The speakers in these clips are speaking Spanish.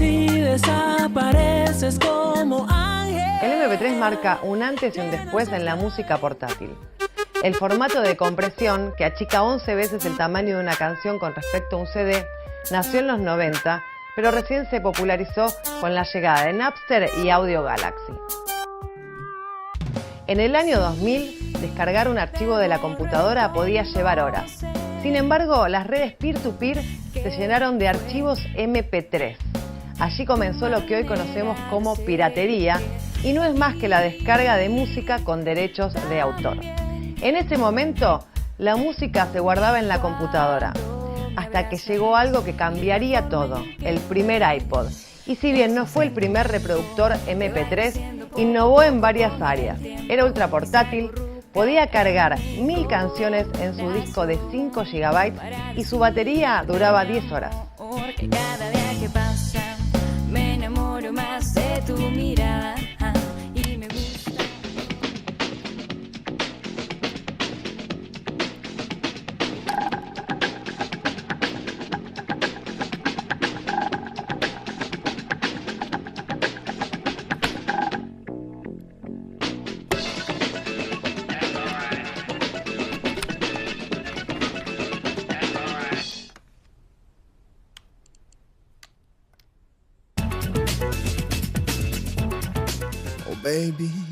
y desapareces como ángel. El MP3 marca un antes y un después en la música portátil. El formato de compresión, que achica 11 veces el tamaño de una canción con respecto a un CD, nació en los 90, pero recién se popularizó con la llegada de Napster y Audio Galaxy. En el año 2000, descargar un archivo de la computadora podía llevar horas. Sin embargo, las redes peer-to-peer se llenaron de archivos MP3. Allí comenzó lo que hoy conocemos como piratería, y no es más que la descarga de música con derechos de autor. En ese momento, la música se guardaba en la computadora, hasta que llegó algo que cambiaría todo, el primer iPod. Y si bien no fue el primer reproductor MP3, innovó en varias áreas. Era ultraportátil, podía cargar 1000 canciones en su disco de 5 GB y su batería duraba 10 horas. Porque cada día que pasa me enamoro más de tu mirada y me gusta.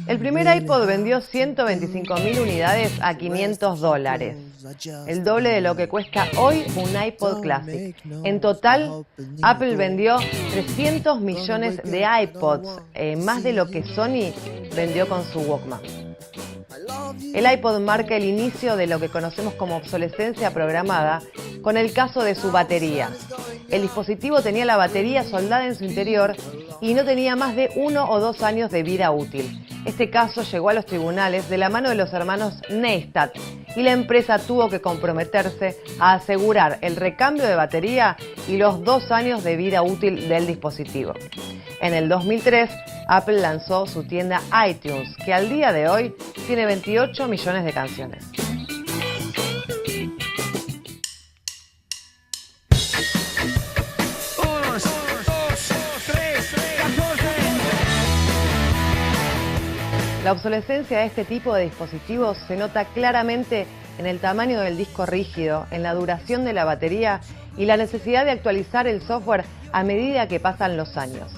El primer iPod vendió 125.000 unidades a $500, el doble de lo que cuesta hoy un iPod Classic. En total, Apple vendió 300 millones de iPods, más de lo que Sony vendió con su Walkman. El iPod marca el inicio de lo que conocemos como obsolescencia programada, con el caso de su batería. El dispositivo tenía la batería soldada en su interior y no tenía más de 1 o 2 años de vida útil. Este caso llegó a los tribunales de la mano de los hermanos Neistat y la empresa tuvo que comprometerse a asegurar el recambio de batería y los 2 años de vida útil del dispositivo. En el 2003, Apple lanzó su tienda iTunes, que al día de hoy tiene 28 millones de canciones. La obsolescencia de este tipo de dispositivos se nota claramente en el tamaño del disco rígido, en la duración de la batería y la necesidad de actualizar el software a medida que pasan los años.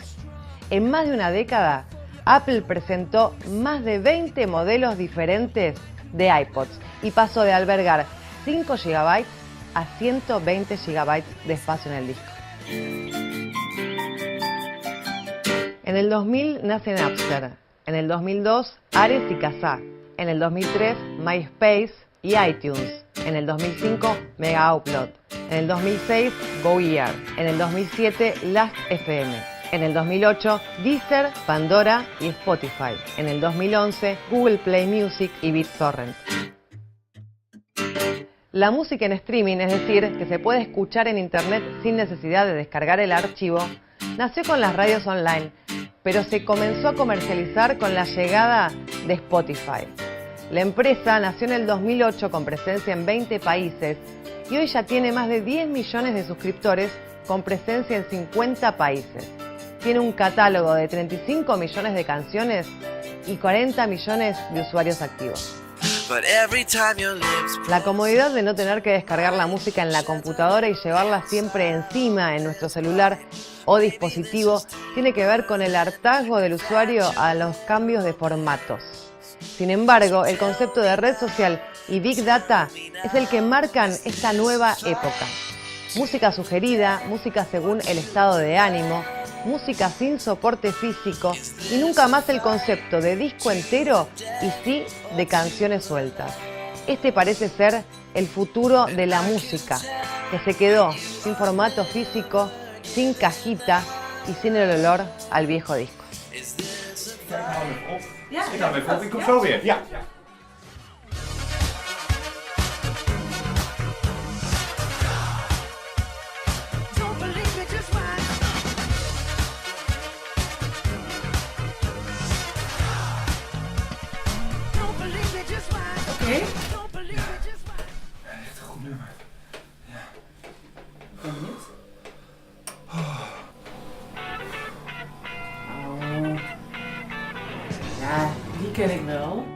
En más de una década, Apple presentó más de 20 modelos diferentes de iPods y pasó de albergar 5 GB a 120 GB de espacio en el disco. En el 2000 nace Napster. En el 2002, Ares y Kazaa. En el 2003, MySpace y iTunes. En el 2005, Mega Upload. En el 2006, GoEar. En el 2007, Last.fm. En el 2008, Deezer, Pandora y Spotify. En el 2011, Google Play Music y BitTorrent. La música en streaming, es decir, que se puede escuchar en internet sin necesidad de descargar el archivo, nació con las radios online, pero se comenzó a comercializar con la llegada de Spotify. La empresa nació en el 2008 con presencia en 20 países y hoy ya tiene más de 10 millones de suscriptores con presencia en 50 países. Tiene un catálogo de 35 millones de canciones y 40 millones de usuarios activos. La comodidad de no tener que descargar la música en la computadora y llevarla siempre encima en nuestro celular o dispositivo tiene que ver con el hartazgo del usuario a los cambios de formatos. Sin embargo, el concepto de red social y Big Data es el que marcan esta nueva época. Música sugerida, música según el estado de ánimo, música sin soporte físico y nunca más el concepto de disco entero y sí de canciones sueltas. Este parece ser el futuro de la música, que se quedó sin formato físico, sin cajita y sin el olor al viejo disco. Okay. Echt een goed nummer. Ja. Ben benieuwd. ken ik wel.